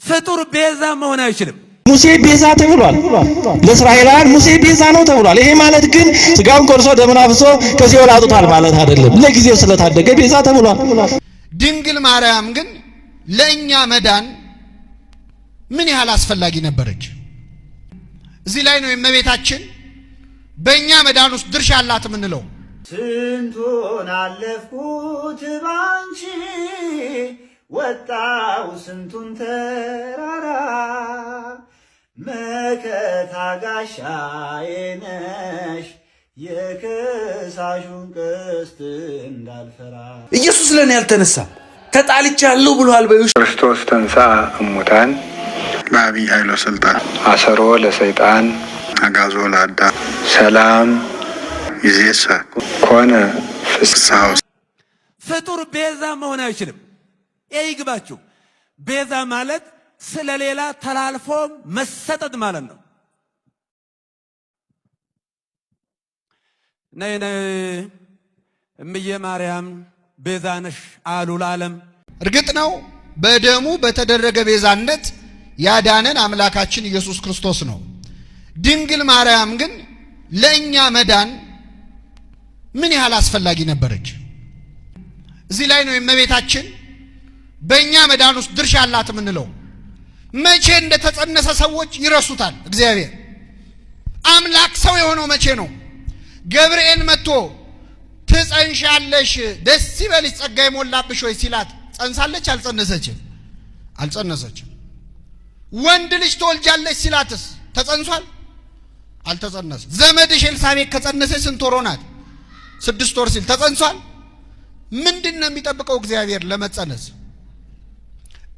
ፍጡር ቤዛ መሆን አይችልም። ሙሴ ቤዛ ተብሏል። ለእስራኤላውያን ሙሴ ቤዛ ነው ተብሏል። ይሄ ማለት ግን ስጋውን ቆርሶ ደሙን አፍስሶ ከሲኦል አውጥቷል ማለት አይደለም። ለጊዜው ስለታደገ ቤዛ ተብሏል። ድንግል ማርያም ግን ለእኛ መዳን ምን ያህል አስፈላጊ ነበረች? እዚህ ላይ ነው የእመቤታችን በእኛ መዳን ውስጥ ድርሻ አላት የምንለው። ስንቱን አለፍኩት ባንቺ ወጣው ስንቱን ተራራ መከታ ጋሻዬ ነሽ የከሳሹን ቀስት እንዳልፈራ። ኢየሱስ ለኔ ያልተነሳ ተጣልቻለሁ ብሏል። ክርስቶስ ተንሥአ እሙታን በዐቢይ ኃይሎ ሥልጣን አሰሮ ለሰይጣን አግዓዞ ለአዳም ሰላም ይእዜሰ ኮነ ፍስሐ። ፍጡር ቤዛ መሆን አይችልም። ይግባችሁ። ቤዛ ማለት ስለሌላ ተላልፎ መሰጠት ማለት ነው። ነይ እምዬ ማርያም ቤዛ ነሽ አሉ ለዓለም። እርግጥ ነው በደሙ በተደረገ ቤዛነት ያዳነን አምላካችን ኢየሱስ ክርስቶስ ነው። ድንግል ማርያም ግን ለእኛ መዳን ምን ያህል አስፈላጊ ነበረች? እዚህ ላይ ነው የእመቤታችን በእኛ መዳን ውስጥ ድርሻ አላት የምንለው። መቼ እንደተጸነሰ ሰዎች ይረሱታል። እግዚአብሔር አምላክ ሰው የሆነው መቼ ነው? ገብርኤል መጥቶ ትጸንሻለሽ፣ ደስ ይበልሽ፣ ጸጋ የሞላብሽ ወይ ሲላት ጸንሳለች? አልጸነሰችም? አልጸነሰችም። ወንድ ልጅ ትወልጃለች ሲላትስ ተጸንሷል? አልተጸነሰም። ዘመድሽ ኤልሳቤጥ ከጸነሰች ስንት ወር ሆናት? 6 ወር ሲል ተጸንሷል? ምንድን ነው የሚጠብቀው እግዚአብሔር ለመጸነስ?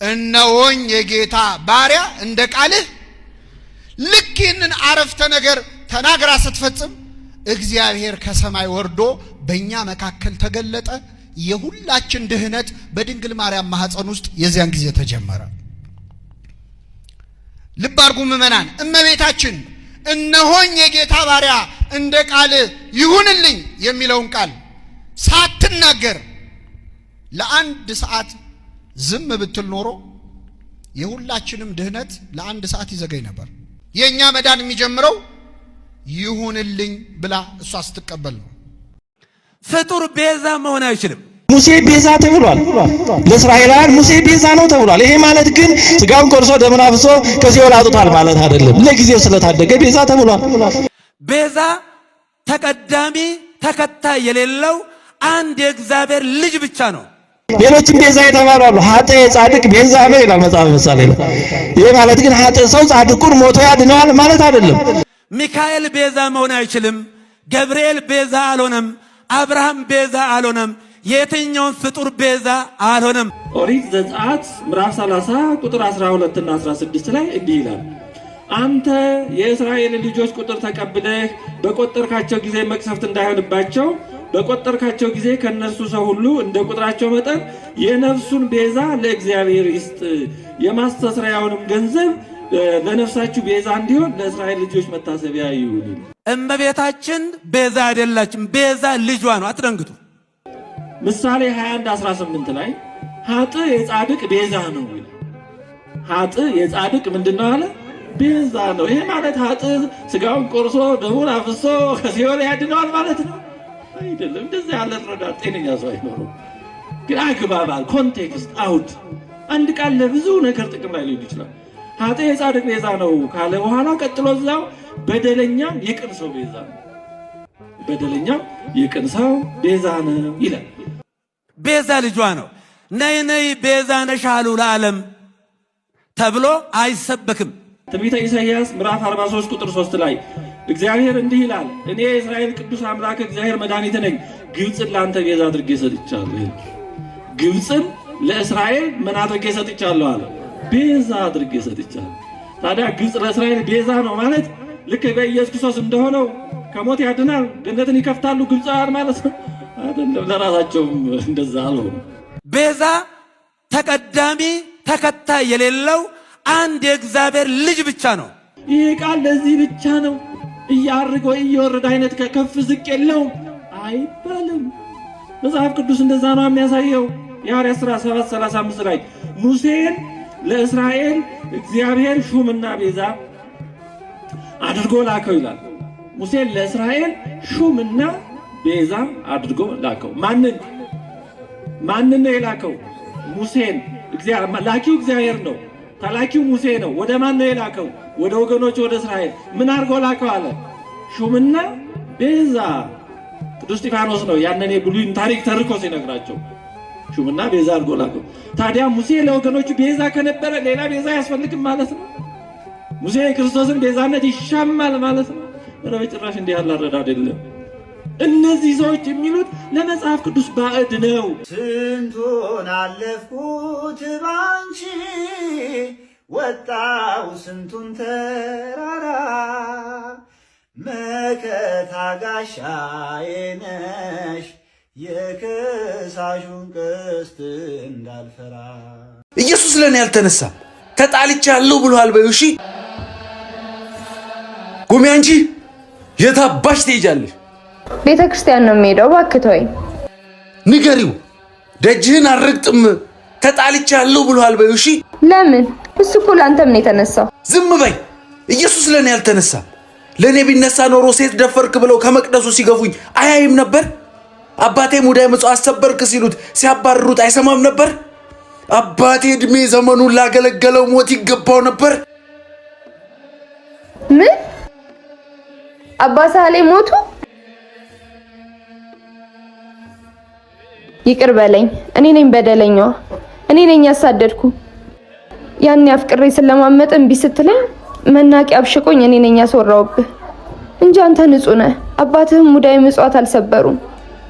እነሆኝ የጌታ ባሪያ እንደ ቃልህ። ልክ ይህንን አረፍተ ነገር ተናግራ ስትፈጽም እግዚአብሔር ከሰማይ ወርዶ በእኛ መካከል ተገለጠ። የሁላችን ድህነት በድንግል ማርያም ማኅፀን ውስጥ የዚያን ጊዜ ተጀመረ። ልብ አድርጉ ምእመናን። እመቤታችን እነሆኝ የጌታ ባሪያ እንደ ቃል ይሁንልኝ የሚለውን ቃል ሳትናገር ለአንድ ሰዓት ዝም ብትል ኖሮ የሁላችንም ድህነት ለአንድ ሰዓት ይዘገይ ነበር። የእኛ መዳን የሚጀምረው ይሁንልኝ ብላ እሷ ስትቀበል ነው። ፍጡር ቤዛ መሆን አይችልም። ሙሴ ቤዛ ተብሏል። ለእስራኤላውያን ሙሴ ቤዛ ነው ተብሏል። ይሄ ማለት ግን ስጋውን ቆርሶ ደሙን አፍስሶ ከሲኦል አውጥቷል ማለት አይደለም። ለጊዜው ስለታደገ ቤዛ ተብሏል። ቤዛ ተቀዳሚ ተከታይ የሌለው አንድ የእግዚአብሔር ልጅ ብቻ ነው። ሌሎችም ቤዛ የተባሉ አሉ። ኃጥእ ጻድቅ ቤዛ ነው ይላል መጽሐፍ ምሳሌ ላይ። ይሄ ማለት ግን ኃጥእ ሰው ጻድቁን ሞቶ ያድነዋል ማለት አይደለም። ሚካኤል ቤዛ መሆን አይችልም። ገብርኤል ቤዛ አልሆነም። አብርሃም ቤዛ አልሆነም። የትኛውን ፍጡር ቤዛ አልሆነም። ኦሪት ዘጸአት ምዕራፍ 30 ቁጥር 12 እና 16 ላይ እንዲህ ይላል፣ አንተ የእስራኤል ልጆች ቁጥር ተቀብለህ በቆጠርካቸው ጊዜ መቅሰፍት እንዳይሆንባቸው በቆጠርካቸው ጊዜ ከነርሱ ሰው ሁሉ እንደ ቁጥራቸው መጠን የነፍሱን ቤዛ ለእግዚአብሔር ይስጥ፣ የማስተስረያውንም ገንዘብ ለነፍሳችሁ ቤዛ እንዲሆን ለእስራኤል ልጆች መታሰቢያ ይሁን። እመቤታችን ቤዛ አይደላችም። ቤዛ ልጇ ነው። አትደንግጡ። ምሳሌ 21:18 ላይ ኃጥእ የጻድቅ ቤዛ ነው ይላል። ኃጥእ የጻድቅ ምንድነው አለ? ቤዛ ነው። ይሄ ማለት ኃጥእ ስጋውን ቆርሶ ደሙን አፍሶ ከሲኦል ያድነዋል ማለት ነው አይደለም። እንደዚህ ያለ ረዳት ጤነኛ ሰው አይኖርም። ግን አግባባል፣ ኮንቴክስት፣ አውድ አንድ ቃል ለብዙ ነገር ጥቅም ላይ ሊውል ይችላል። ኃጥእ የጻድቅ ቤዛ ነው ካለ በኋላ ቀጥሎ እዛው በደለኛም የቅን ሰው ቤዛ ነው፣ በደለኛም የቅን ሰው ቤዛ ነው ይላል። ቤዛ ልጇ ነው። ነይ ነይ ቤዛ ነሽ አሉ ለዓለም ተብሎ አይሰበክም። ትንቢተ ኢሳይያስ ምዕራፍ 43 ቁጥር 3 ላይ እግዚአብሔር እንዲህ ይላል፣ እኔ የእስራኤል ቅዱስ አምላክ እግዚአብሔር መድኃኒት ነኝ፣ ግብፅን ለአንተ ቤዛ አድርጌ ሰጥቻለሁ። ግብፅን ለእስራኤል ምን አድርጌ ሰጥቻለሁ አለ? ቤዛ አድርጌ ሰጥቻለሁ። ታዲያ ግብፅ ለእስራኤል ቤዛ ነው ማለት ልክ በኢየሱስ ክርስቶስ እንደሆነው ከሞት ያድናል፣ ገነትን ይከፍታሉ ግብፃውያን ማለት ነው አይደለም። ለራሳቸውም እንደዛ አልሆኑ። ቤዛ ተቀዳሚ ተከታይ የሌለው አንድ የእግዚአብሔር ልጅ ብቻ ነው። ይሄ ቃል ለዚህ ብቻ ነው። እያርግ ወይ እየወረደ አይነት ከፍ ዝቅ የለውም አይባልም። መጽሐፍ ቅዱስ እንደዛ ነው የሚያሳየው። የሐዋርያት ሥራ 7:35 ላይ ሙሴን ለእስራኤል እግዚአብሔር ሹምና ቤዛ አድርጎ ላከው ይላል። ሙሴን ለእስራኤል ሹምና ቤዛ አድርጎ ላከው። ማንን ነው የላከው? ሙሴን። ላኪው እግዚአብሔር ነው፣ ተላኪው ሙሴ ነው። ወደ ማን ነው የላከው? ወደ ወገኖች፣ ወደ እስራኤል። ምን አድርጎ ላከው አለ? ሹምና ቤዛ። ቅዱስ እስጢፋኖስ ነው ያንን የብሉይን ታሪክ ተርኮ ሲነግራቸው ሹምና ቤዛ አድርጎ ላከው። ታዲያ ሙሴ ለወገኖቹ ቤዛ ከነበረ ሌላ ቤዛ አያስፈልግም ማለት ነው? ሙሴ የክርስቶስን ቤዛነት ይሻማል ማለት ነው? በጭራሽ እንዲህ ያለ አረዳድ የለም። እነዚህ ሰዎች የሚሉት ለመጽሐፍ ቅዱስ ባዕድ ነው። ስንቱን አለፍኩት ባንቺ ወጣው ስንቱን ተራራ መከታ ጋሻዬ ነሽ የከሳሹን ቀስት እንዳልፈራ። ኢየሱስ ለኔ ያልተነሳ ተጣልቻለሁ ብሏል። በዩሺ ጉሚ አንቺ የታባሽ ትሄጃለሽ? ቤተ ክርስቲያን ነው የምሄደው። እባክህ ተወኝ። ንገሪው፣ ደጅህን አልረግጥም ተጣልቻለሁ ብሏል። በዩሺ ለምን? እሱ እኮ ለአንተ ምን የተነሳው? ዝም በይ። ኢየሱስ ለኔ ያልተነሳ ለኔ ቢነሳ ኖሮ ሴት ደፈርክ ብለው ከመቅደሱ ሲገፉኝ አያይም ነበር? አባቴ ሙዳይ ምጽዋት አሰበርክ ሲሉት ሲያባርሩት አይሰማም ነበር? አባቴ እድሜ ዘመኑን ላገለገለው ሞት ይገባው ነበር? ምን? አባ ሳሌ ሞቱ? ይቅር በለኝ። እኔ ነኝ በደለኛዋ። እኔ ነኝ ያሳደድኩ። ያን አፍቅሬ ስለማመጥ እምቢ ስትለኝ መናቂ አብሽቆኝ እኔ ነኝ ያስወራውብህ እንጂ አንተ ንጹህ ነህ። አባትህም ሙዳይ ምጽዋት አልሰበሩም።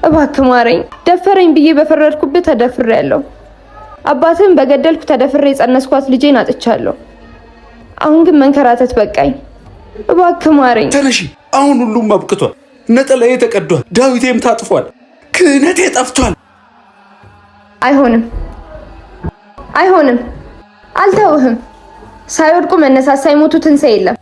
እባክህ ማረኝ። ደፈረኝ ብዬ በፈረድኩብህ ተደፍሬያለሁ። አባትህም በገደልኩ ተደፍሬ የጸነስኳት ልጄን አጥቻለሁ። አሁን ግን መንከራተት በቃኝ። እባክህ ማረኝ። ተነሺ። አሁን ሁሉም አብቅቷል። ነጠላዬ ተቀዷል። ዳዊቴም ታጥፏል። ክህነቴ ጠፍቷል። አይሆንም፣ አይሆንም። አልተውህም። ሳይወድቁ መነሳት፣ ሳይሞቱ ትንሣኤ የለም።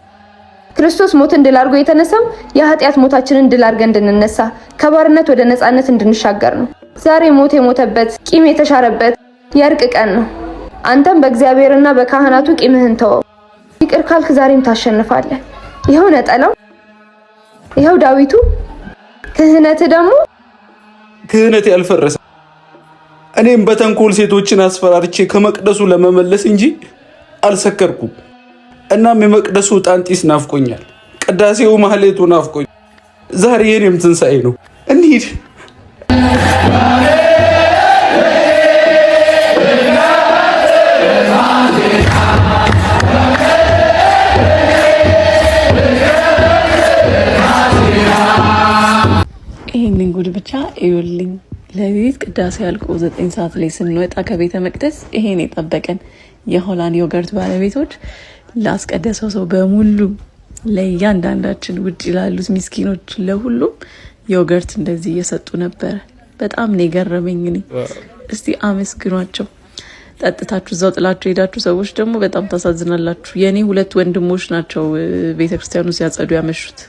ክርስቶስ ሞትን ድል አድርጎ የተነሳው የኃጢአት ሞታችንን ድል አድርገን እንድንነሳ ከባርነት ወደ ነፃነት እንድንሻገር ነው። ዛሬ ሞት የሞተበት ቂም የተሻረበት የእርቅ ቀን ነው። አንተም በእግዚአብሔርና በካህናቱ ቂምህን ተወው። ይቅር ካልክ ዛሬም ታሸንፋለህ። ይኸው ነጠላው፣ ይኸው ዳዊቱ፣ ክህነት ደግሞ ክህነት ያልፈረሰ እኔም በተንኮል ሴቶችን አስፈራርቼ ከመቅደሱ ለመመለስ እንጂ አልሰከርኩም። እናም የመቅደሱ ዕጣን ጢስ ናፍቆኛል። ቅዳሴው ማህሌቱ ናፍቆኛል። ዛሬ የኔም ትንሣኤ ነው። እንሂድ። ይህንን ጉድ ብቻ እዩልኝ። ለሊት ቅዳሴ ያልቆ 9 ሰዓት ላይ ስንወጣ ከቤተ መቅደስ ይሄን የጠበቀን የሆላንድ ዮገርት ባለቤቶች ላስቀደሰው ሰው በሙሉ ለእያንዳንዳችን ውጭ ላሉት ምስኪኖች ለሁሉም ዮገርት እንደዚህ እየሰጡ ነበረ። በጣም ነው የገረመኝ። እስቲ አመስግኗቸው። ጠጥታችሁ እዛው ጥላችሁ ሄዳችሁ ሰዎች ደግሞ በጣም ታሳዝናላችሁ። የኔ 2 ወንድሞች ናቸው ቤተክርስቲያኑ ሲያጸዱ ያመሹት።